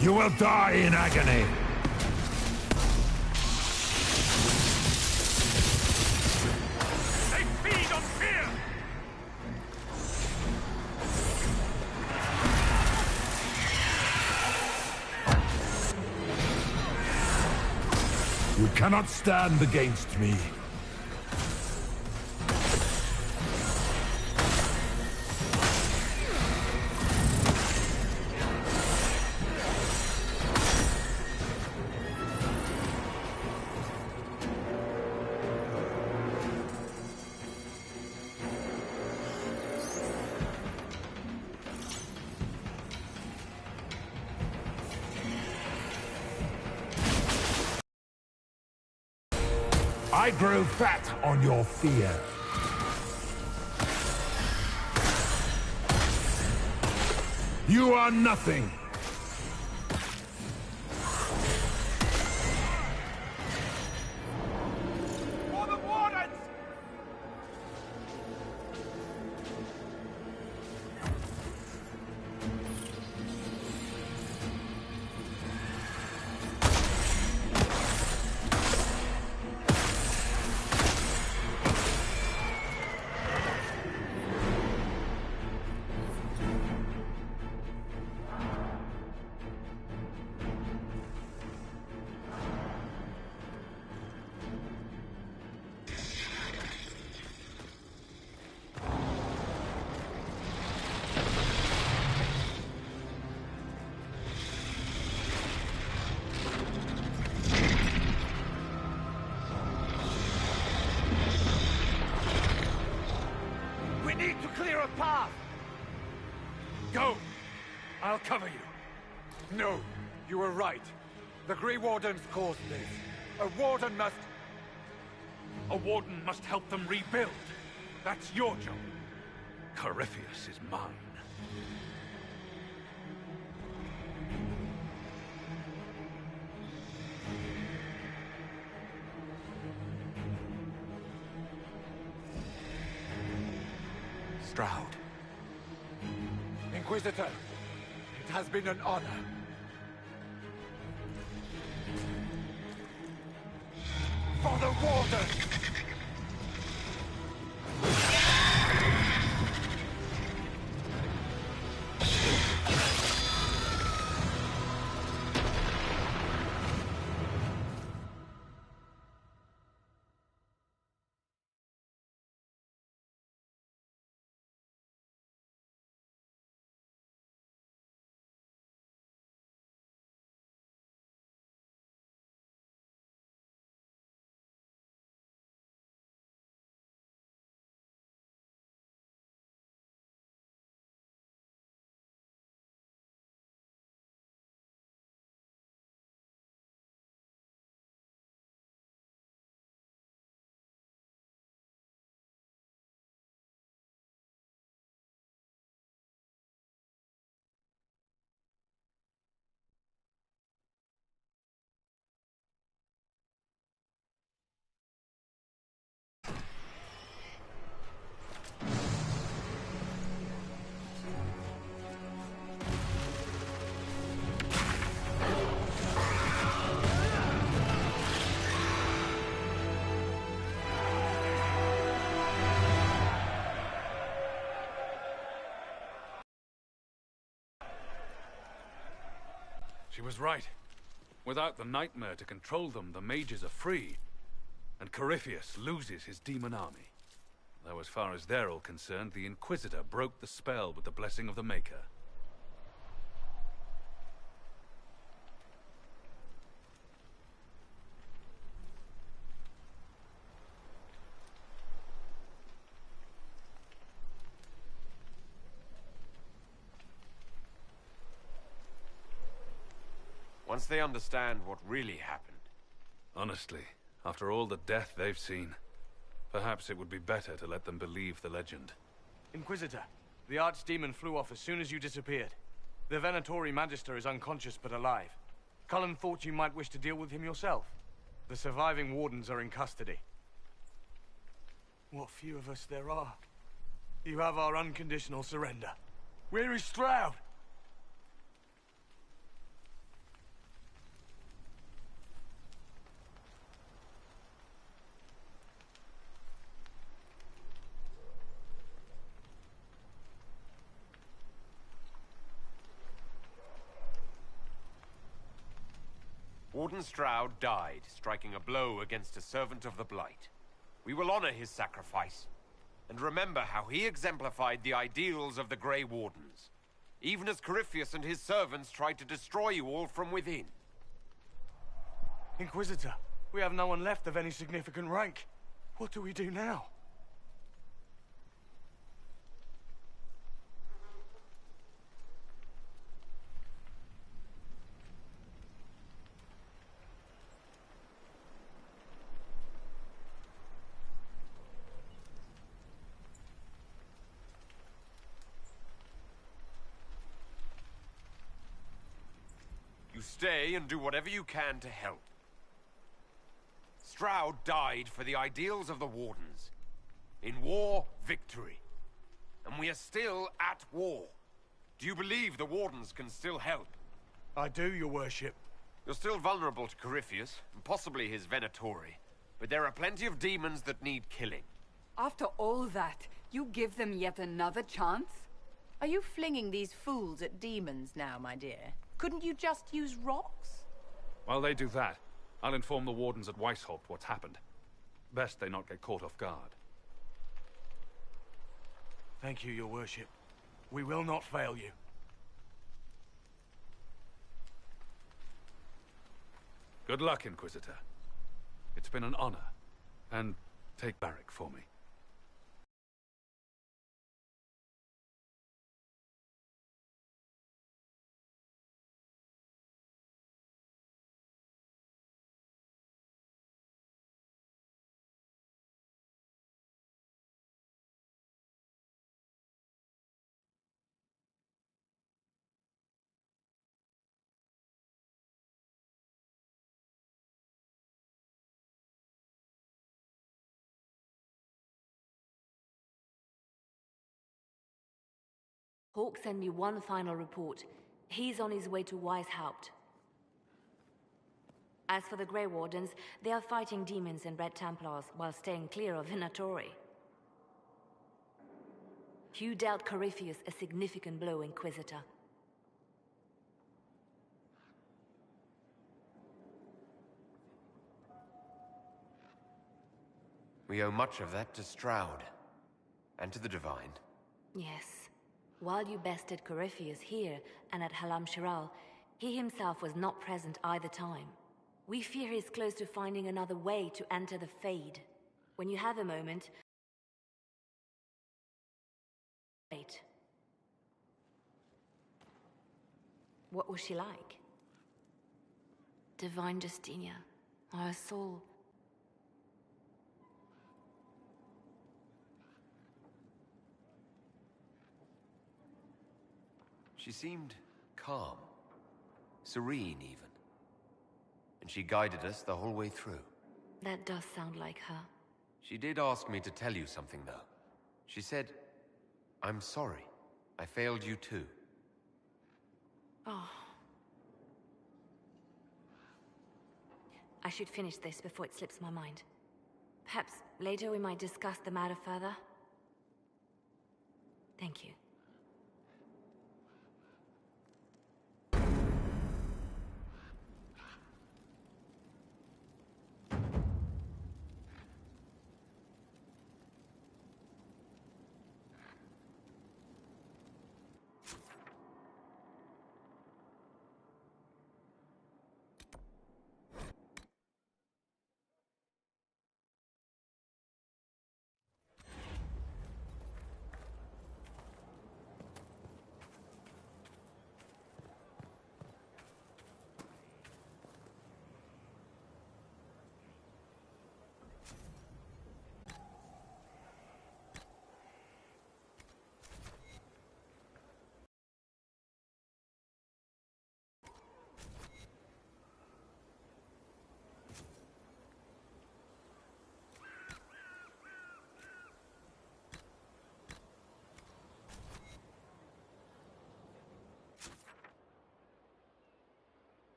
You will die in agony. They feed on fear! You cannot stand against me. I grow fat on your fear. You are nothing. For the wardens! We need to clear a path! Go! I'll cover you. No, you were right. The Grey Wardens caused this. A warden must... A warden must help them rebuild. That's your job. Corypheus is mine. Stroud. Inquisitor, it has been an honor. For the Warden! She was right. Without the nightmare to control them, the mages are free. And Corypheus loses his demon army. Though as far as they're all concerned, the Inquisitor broke the spell with the blessing of the Maker. Once they understand what really happened. Honestly, after all the death they've seen, perhaps it would be better to let them believe the legend. Inquisitor, the Archdemon flew off as soon as you disappeared. The Venatori Magister is unconscious but alive. Cullen thought you might wish to deal with him yourself. The surviving Wardens are in custody. What few of us there are. You have our unconditional surrender. Where is Stroud? Warden Stroud died, striking a blow against a servant of the Blight. We will honor his sacrifice, and remember how he exemplified the ideals of the Grey Wardens, even as Corypheus and his servants tried to destroy you all from within. Inquisitor, we have no one left of any significant rank. What do we do now? You stay and do whatever you can to help. Stroud died for the ideals of the Wardens. In war, victory. And we are still at war. Do you believe the Wardens can still help? I do, your worship. You're still vulnerable to Corypheus, and possibly his Venatori. But there are plenty of demons that need killing. After all that, you give them yet another chance? Are you flinging these fools at demons now, my dear? Couldn't you just use rocks? While they do that, I'll inform the Wardens at Weishaupt what's happened. Best they not get caught off guard. Thank you, your worship. We will not fail you. Good luck, Inquisitor. It's been an honor. And take Barrick for me. Hawk sent me one final report. He's on his way to Weishaupt. As for the Grey Wardens, they are fighting demons and Red Templars while staying clear of Venatori. You dealt Corypheus a significant blow, Inquisitor. We owe much of that to Stroud. And to the Divine. Yes. While you bested Corypheus here and at Halam Shiral, he himself was not present either time. We fear he's close to finding another way to enter the Fade. When you have a moment... Wait. What was she like? Divine Justinia, our soul. She seemed calm, serene even. And she guided us the whole way through. That does sound like her. She did ask me to tell you something, though. She said, "I'm sorry. I failed you too." Oh. I should finish this before it slips my mind. Perhaps later we might discuss the matter further. Thank you.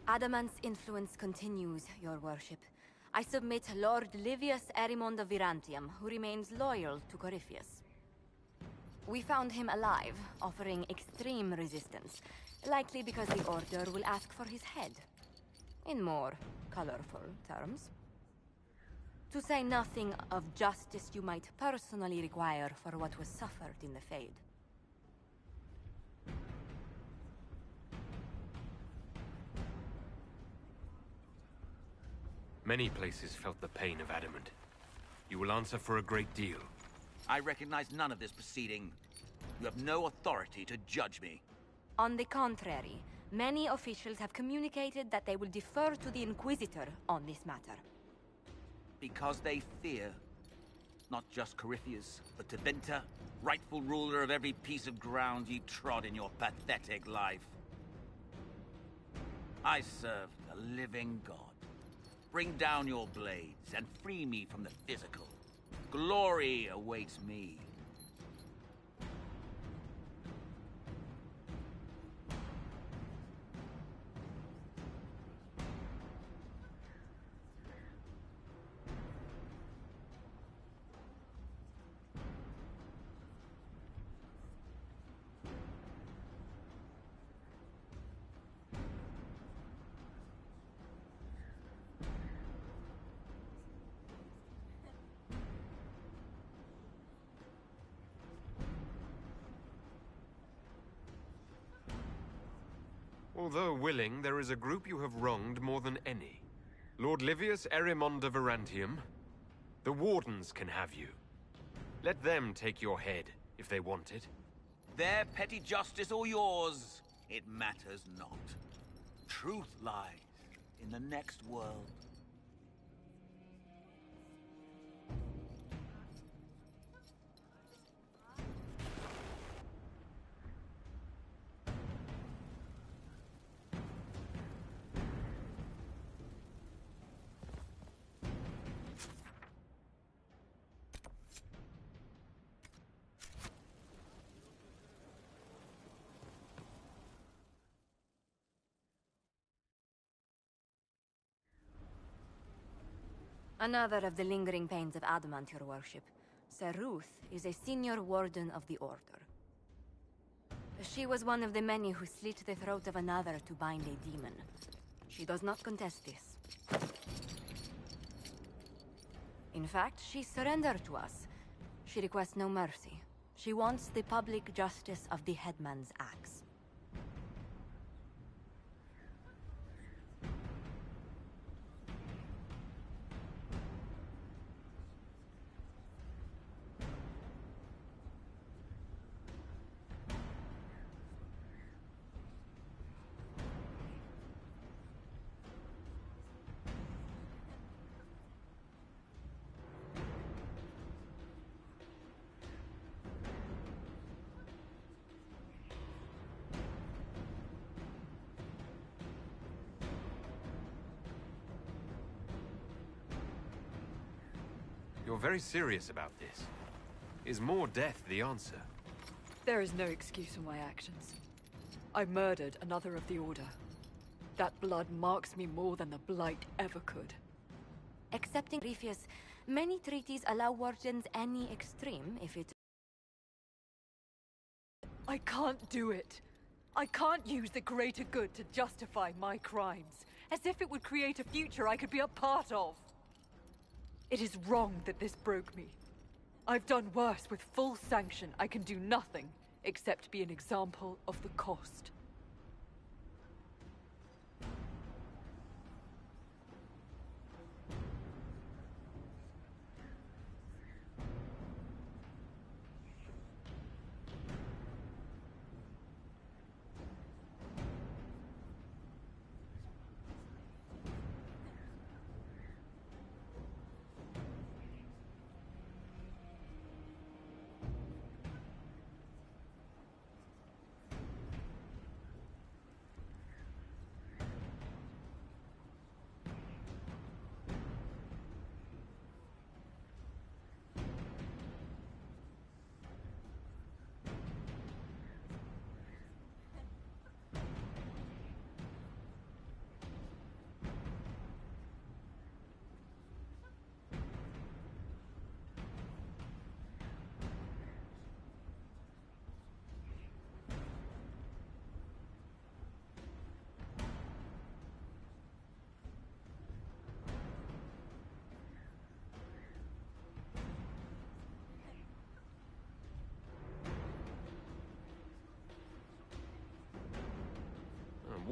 Adamant's influence continues, your worship. I submit Lord Livius Erimond of Virantium, who remains loyal to Corypheus. We found him alive, offering extreme resistance, likely because the Order will ask for his head. In more colorful terms. To say nothing of justice you might personally require for what was suffered in the Fade. Many places felt the pain of Adamant. You will answer for a great deal. I recognize none of this proceeding. You have no authority to judge me. On the contrary, many officials have communicated that they will defer to the Inquisitor on this matter. Because they fear. Not just Corypheus, but Tebenta, rightful ruler of every piece of ground ye trod in your pathetic life. I serve the living God. Bring down your blades and free me from the physical. Glory awaits me. Although willing, there is a group you have wronged more than any. Lord Livius Erimond of Virantium. The Wardens can have you. Let them take your head, if they want it. Their petty justice or yours, it matters not. Truth lies in the next world. Another of the lingering pains of Adamant, your worship. Sir Ruth is a senior warden of the Order. She was one of the many who slit the throat of another to bind a demon. She does not contest this. In fact, she surrendered to us. She requests no mercy. She wants the public justice of the headman's axe. You're very serious about this. Is more death the answer? There is no excuse for my actions. I murdered another of the Order. That blood marks me more than the Blight ever could. Accepting Corypheus, many treaties allow wardens any extreme if it... I can't do it. I can't use the greater good to justify my crimes, as if it would create a future I could be a part of. It is wrong that this broke me. I've done worse. With full sanction, I can do nothing except be an example of the cost.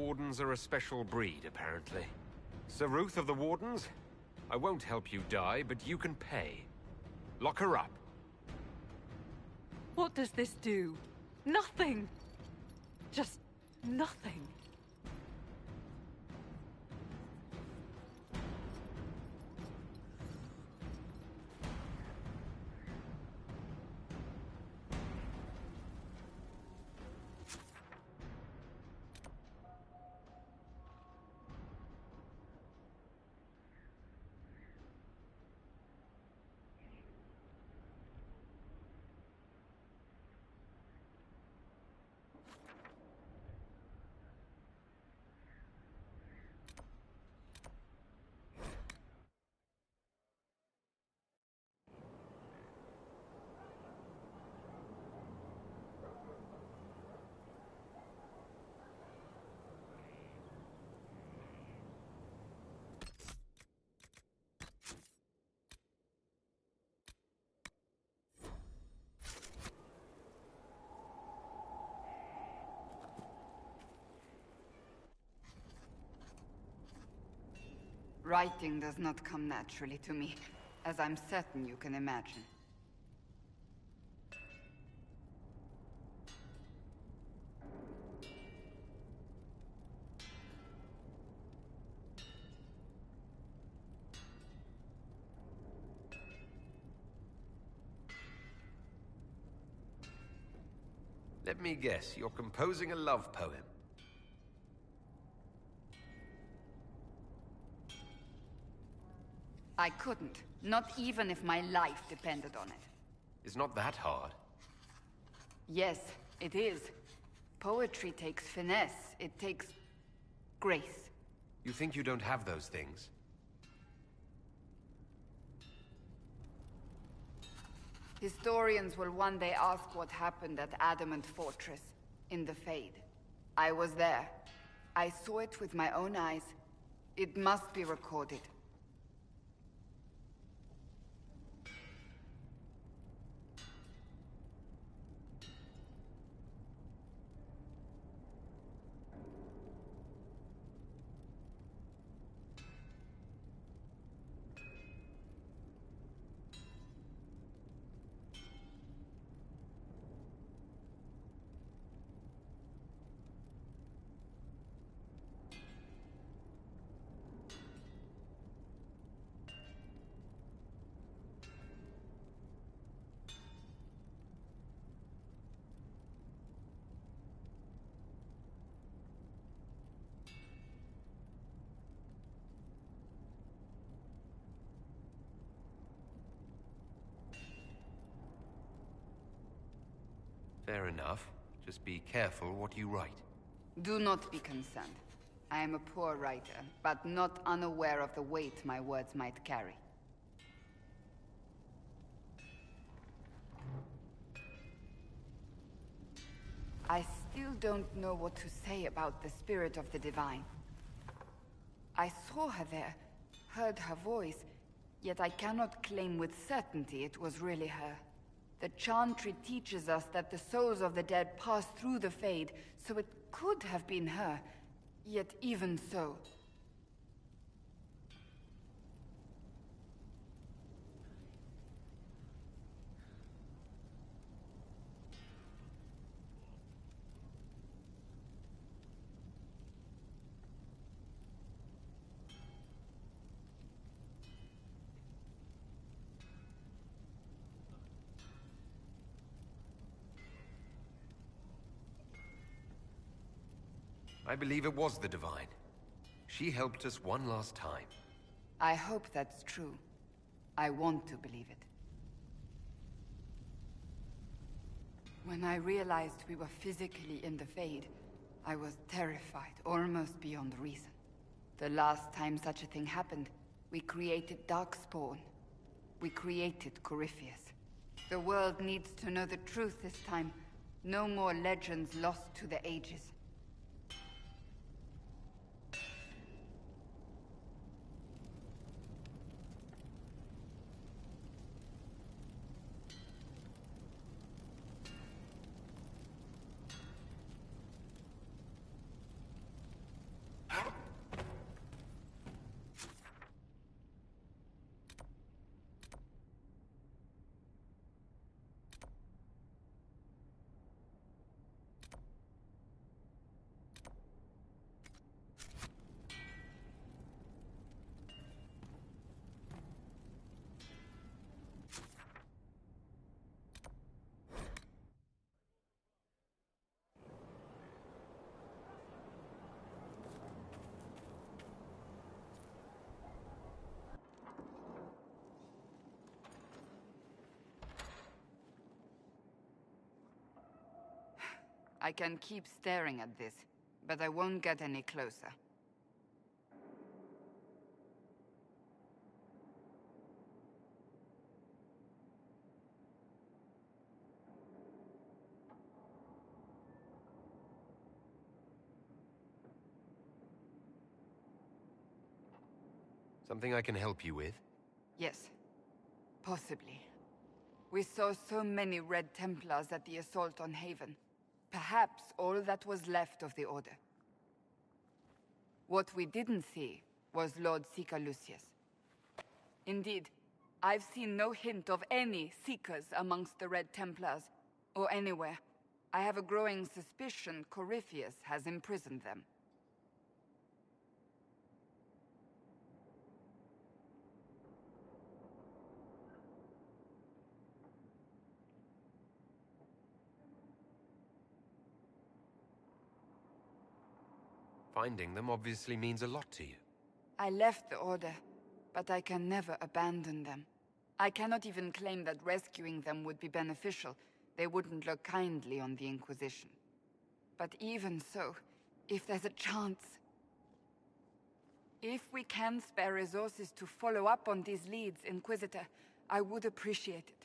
Wardens are a special breed, apparently. Sir Ruth of the Wardens? I won't help you die, but you can pay. Lock her up. What does this do? Nothing! Just nothing. Writing does not come naturally to me, as I'm certain you can imagine. Let me guess, you're composing a love poem. I couldn't. Not even if my life depended on it. It's not that hard. Yes, it is. Poetry takes finesse. It takes... grace. You think you don't have those things? Historians will one day ask what happened at Adamant Fortress, in the Fade. I was there. I saw it with my own eyes. It must be recorded. Fair enough. Just be careful what you write. Do not be concerned. I am a poor writer, but not unaware of the weight my words might carry. I still don't know what to say about the spirit of the divine. I saw her there, heard her voice, yet I cannot claim with certainty it was really her. The Chantry teaches us that the souls of the dead pass through the Fade, so it could have been her. Yet even so... I believe it was the Divine. She helped us one last time. I hope that's true. I want to believe it. When I realized we were physically in the Fade, I was terrified, almost beyond reason. The last time such a thing happened, we created Darkspawn. We created Corypheus. The world needs to know the truth this time. No more legends lost to the ages. I can keep staring at this, but I won't get any closer. Something I can help you with? Yes. Possibly. We saw so many Red Templars at the assault on Haven. Perhaps all that was left of the Order. What we didn't see was Lord Seeker Lucius. Indeed, I've seen no hint of any Seekers amongst the Red Templars, or anywhere. I have a growing suspicion Corypheus has imprisoned them. Finding them obviously means a lot to you. I left the Order, but I can never abandon them. I cannot even claim that rescuing them would be beneficial. They wouldn't look kindly on the Inquisition. But even so, if there's a chance... If we can spare resources to follow up on these leads, Inquisitor, I would appreciate it.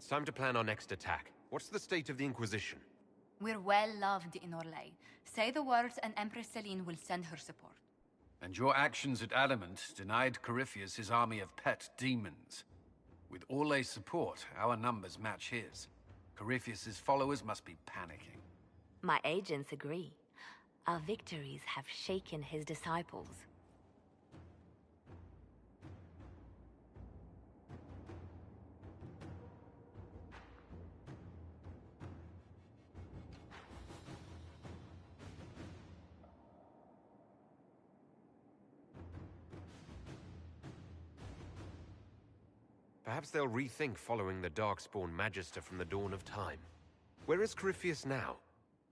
It's time to plan our next attack. What's the state of the Inquisition? We're well loved in Orlais. Say the words and Empress Celine will send her support. And your actions at Adamant denied Corypheus his army of pet demons. With Orlais' support, our numbers match his. Corypheus' followers must be panicking. My agents agree. Our victories have shaken his disciples. Perhaps they'll rethink following the Darkspawn Magister from the dawn of time. Where is Corypheus now?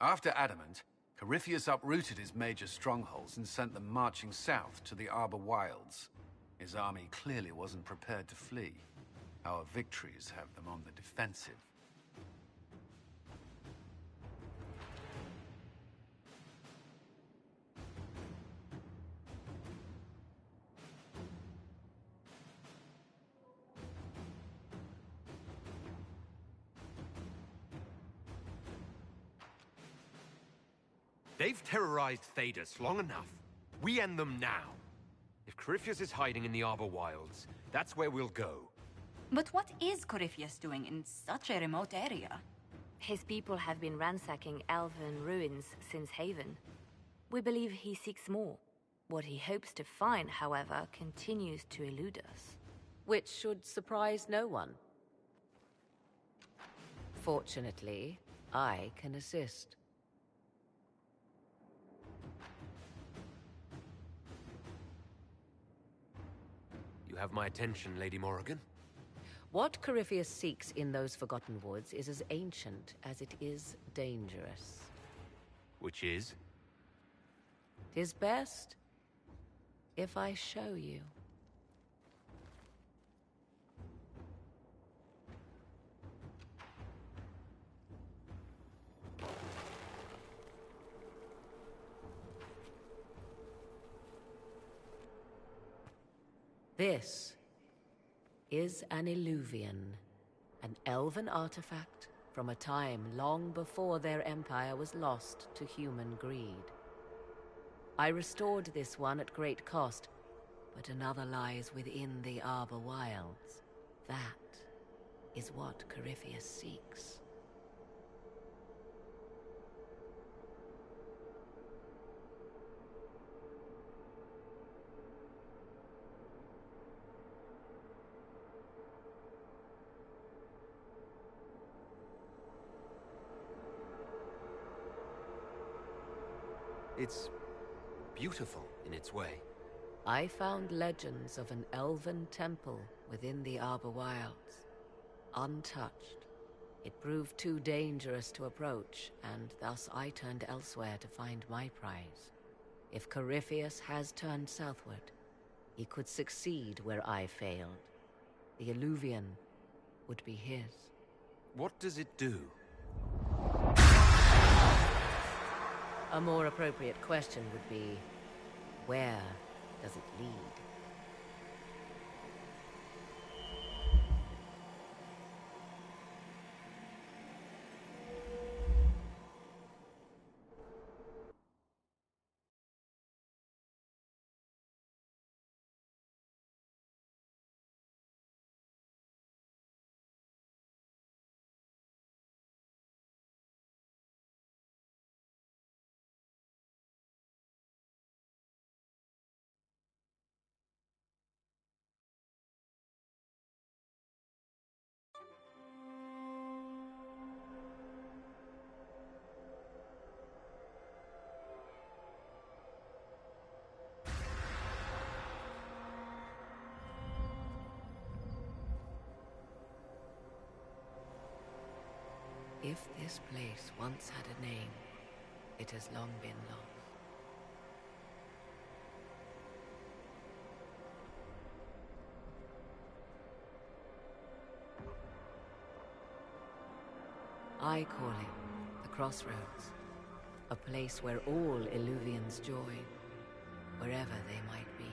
After Adamant, Corypheus uprooted his major strongholds and sent them marching south to the Arbor Wilds. His army clearly wasn't prepared to flee. Our victories have them on the defensive. They've terrorized Thedas long enough. We end them now. If Corypheus is hiding in the Arbor Wilds, that's where we'll go. But what is Corypheus doing in such a remote area? His people have been ransacking elven ruins since Haven. We believe he seeks more. What he hopes to find, however, continues to elude us. Which should surprise no one. Fortunately, I can assist. You have my attention, Lady Morrigan. What Corypheus seeks in those Forgotten Woods is as ancient as it is dangerous. Which is? 'Tis best if I show you. This is an Illuvian, an elven artifact from a time long before their empire was lost to human greed. I restored this one at great cost, but another lies within the Arbor Wilds. That is what Corypheus seeks. It's beautiful in its way. I found legends of an elven temple within the Arbor Wilds, untouched. It proved too dangerous to approach, and thus I turned elsewhere to find my prize. If Corypheus has turned southward, he could succeed where I failed. The Illuvian would be his. What does it do? A more appropriate question would be, where does it lead? If this place once had a name, it has long been lost. I call it the Crossroads, a place where all Illuvians join, wherever they might be.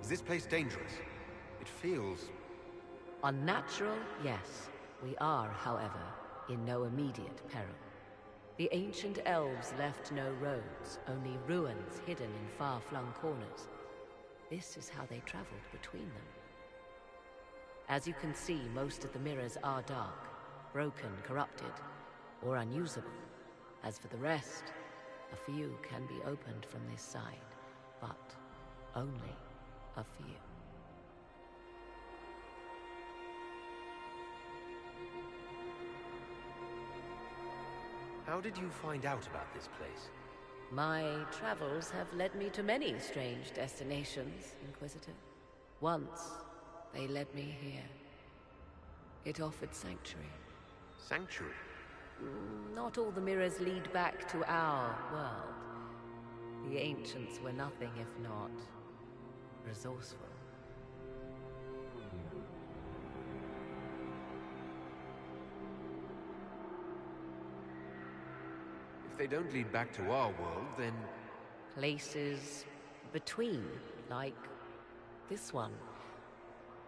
Is this place dangerous? It feels... Unnatural, yes. We are, however, in no immediate peril. The ancient elves left no roads, only ruins hidden in far-flung corners. This is how they traveled between them. As you can see, most of the mirrors are dark, broken, corrupted, or unusable. As for the rest, a few can be opened from this side, but only a few. How did you find out about this place? My travels have led me to many strange destinations, Inquisitor. Once, they led me here. It offered sanctuary. Sanctuary? Not all the mirrors lead back to our world. The ancients were nothing if not resourceful. If they don't lead back to our world, then... Places between, like this one.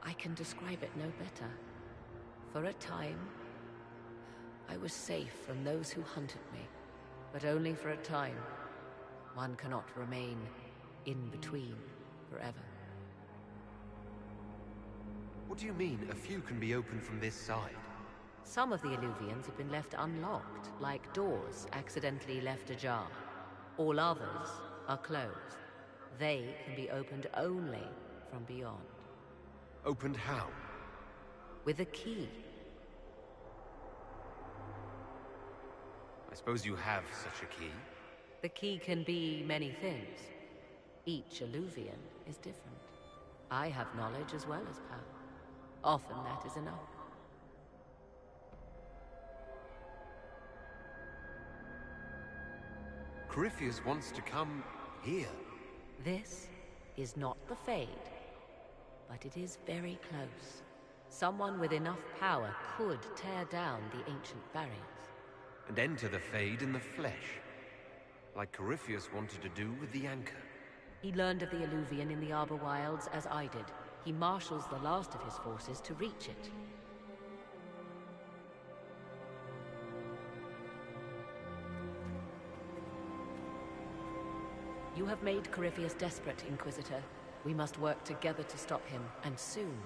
I can describe it no better. For a time, I was safe from those who hunted me, but only for a time. One cannot remain in between forever. What do you mean, a few can be opened from this side? Some of the Illuvians have been left unlocked, like doors accidentally left ajar. All others are closed. They can be opened only from beyond. Opened how? With a key. I suppose you have such a key? The key can be many things. Each Illuvian is different. I have knowledge as well as power. Often that is enough. Corypheus wants to come here. This is not the Fade, but it is very close. Someone with enough power could tear down the ancient barriers. And enter the Fade in the flesh, like Corypheus wanted to do with the Anchor. He learned of the Illuvian in the Arbor Wilds as I did. He marshals the last of his forces to reach it. You have made Corypheus desperate, Inquisitor. We must work together to stop him, and soon.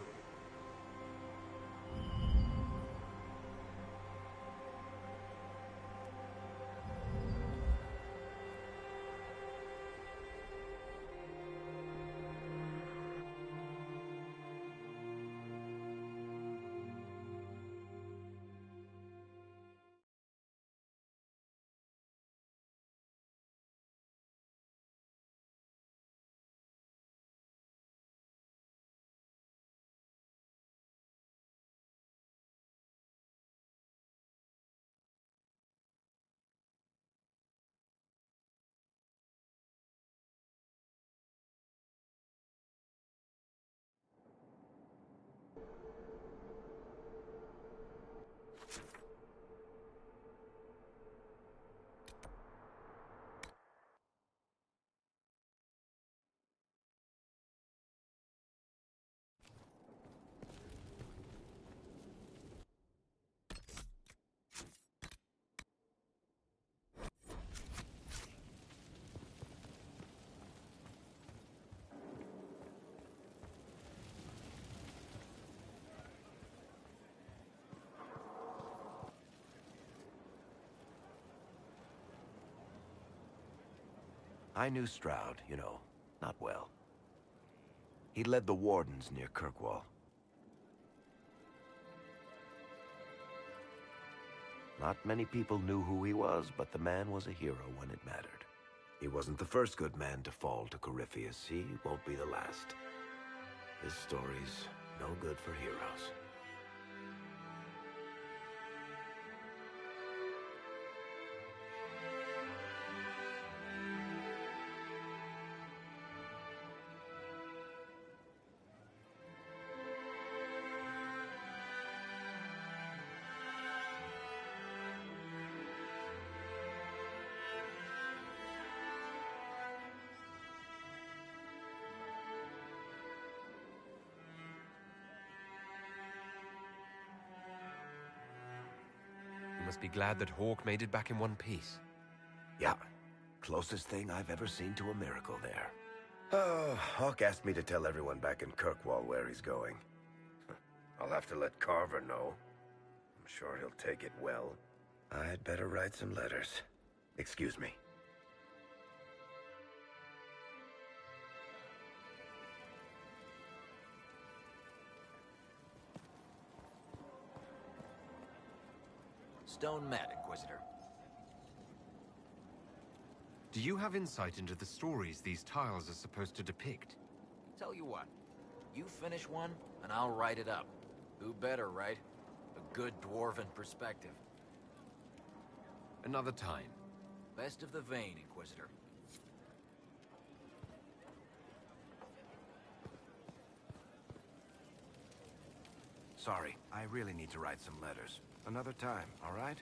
I knew Stroud, you know, not well. He led the Wardens near Kirkwall. Not many people knew who he was, but the man was a hero when it mattered. He wasn't the first good man to fall to Corypheus. He won't be the last. This story's no good for heroes. You must be glad that Hawke made it back in one piece. Yeah, closest thing I've ever seen to a miracle there. Oh, Hawke asked me to tell everyone back in Kirkwall where he's going. I'll have to let Carver know. I'm sure he'll take it well. I'd better write some letters. Excuse me. Stone met, Inquisitor. Do you have insight into the stories these tiles are supposed to depict? Tell you what, you finish one, and I'll write it up. Who better, right? A good dwarven perspective. Another time. Best of the vein, Inquisitor. Sorry, I really need to write some letters. Another time, all right?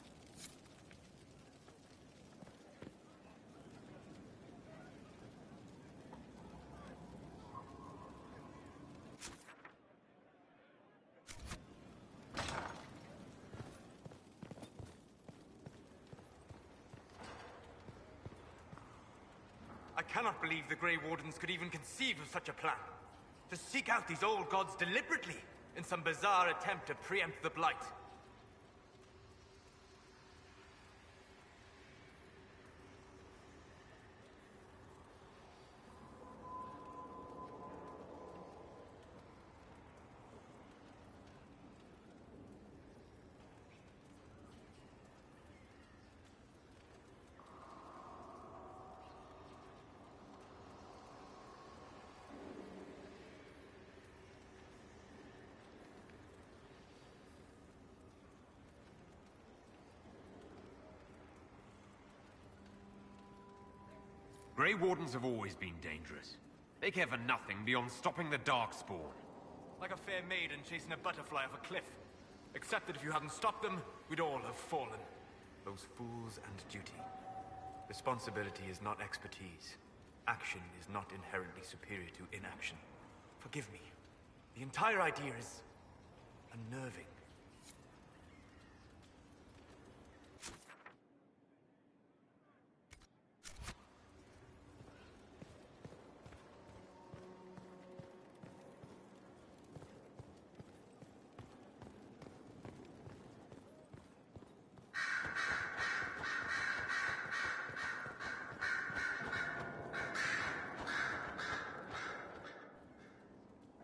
I cannot believe the Grey Wardens could even conceive of such a plan. To seek out these old gods deliberately in some bizarre attempt to preempt the Blight. Grey Wardens have always been dangerous. They care for nothing beyond stopping the Darkspawn. Like a fair maiden chasing a butterfly off a cliff. Except that if you hadn't stopped them, we'd all have fallen. Those fools and duty. Responsibility is not expertise. Action is not inherently superior to inaction. Forgive me. The entire idea is unnerving.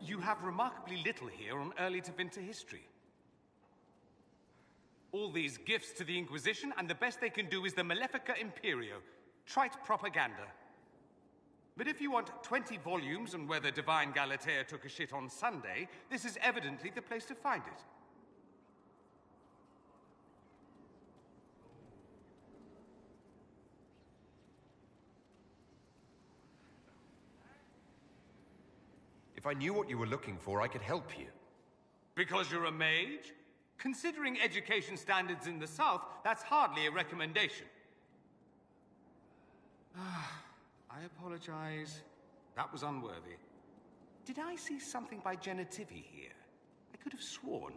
You have remarkably little here on early Tevinter history. All these gifts to the Inquisition, and the best they can do is the Malefica Imperio. Trite propaganda. But if you want 20 volumes on whether Divine Galatea took a shit on Sunday, this is evidently the place to find it. If I knew what you were looking for, I could help you. Because you're a mage? Considering education standards in the South, that's hardly a recommendation. I apologize. That was unworthy. Did I see something by Genitivi here? I could have sworn.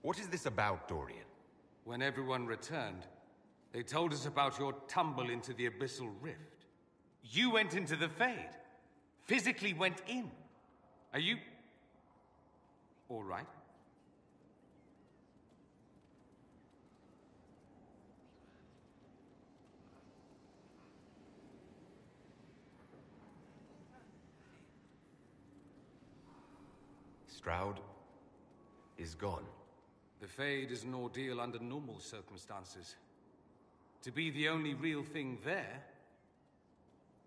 What is this about, Dorian? When everyone returned, they told us about your tumble into the Abyssal Rift. You went into the Fade. Physically went in. Are you... all right? Stroud is gone. The Fade is an ordeal under normal circumstances. To be the only real thing there,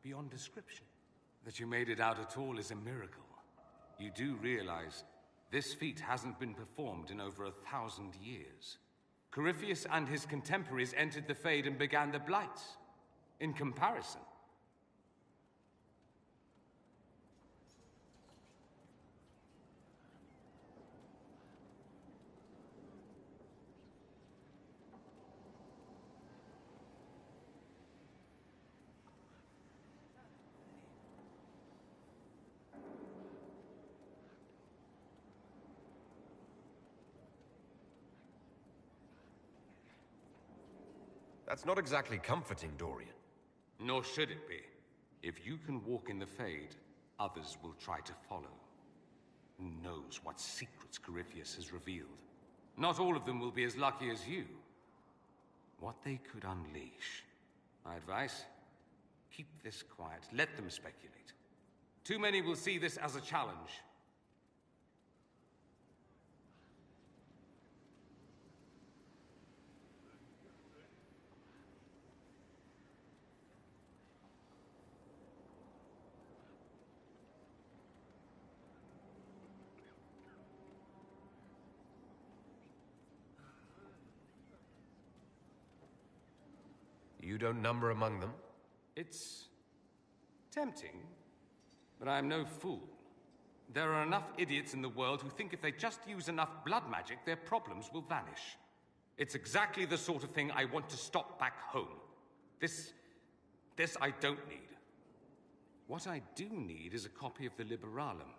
beyond description. That you made it out at all is a miracle. You do realize this feat hasn't been performed in over 1,000 years. Corypheus and his contemporaries entered the Fade and began the Blights. In comparison, That's not exactly comforting, Dorian. nor should it be. If you can walk in the Fade, others will try to follow. Who knows what secrets Corypheus has revealed? Not all of them will be as lucky as you. What they could unleash. My advice? Keep this quiet. Let them speculate. Too many will see this as a challenge. You don't number among them? It's tempting, but I'm no fool. There are enough idiots in the world who think if they just use enough blood magic, their problems will vanish. It's exactly the sort of thing I want to stop back home. This I don't need. What I do need is a copy of the Liberalum.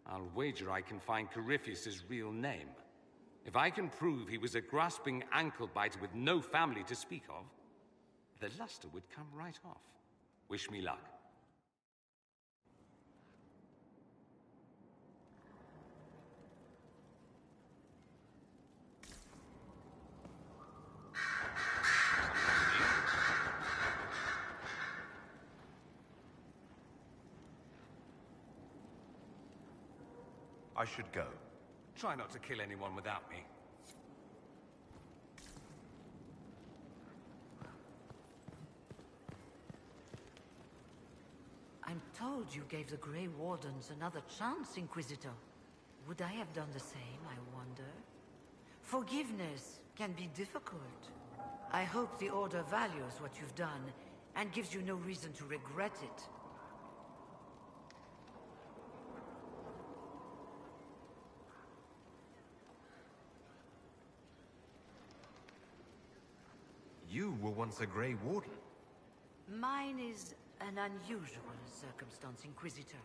I'll wager I can find Corypheus's real name. If I can prove he was a grasping ankle-biter with no family to speak of, the luster would come right off. Wish me luck. I should go. Try not to kill anyone without me. I'm told you gave the Grey Wardens another chance, Inquisitor. Would I have done the same, I wonder? Forgiveness can be difficult. I hope the Order values what you've done, and gives you no reason to regret it. You were once a Grey Warden. Mine is an unusual circumstance, Inquisitor.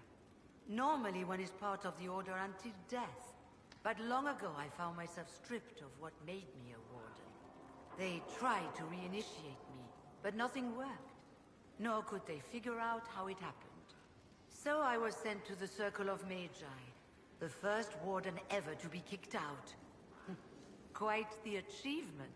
Normally one is part of the Order until death. But long ago I found myself stripped of what made me a Warden. They tried to reinitiate me, but nothing worked. Nor could they figure out how it happened. So I was sent to the Circle of Magi, the first Warden ever to be kicked out. Quite the achievement.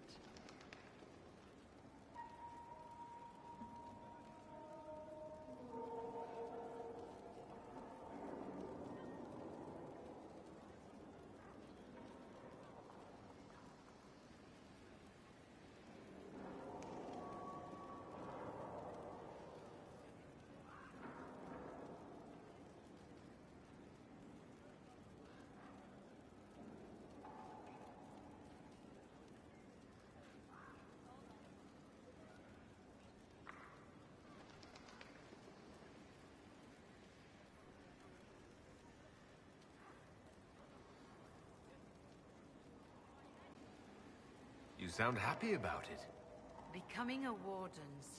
You sound happy about it. Becoming a Warden seems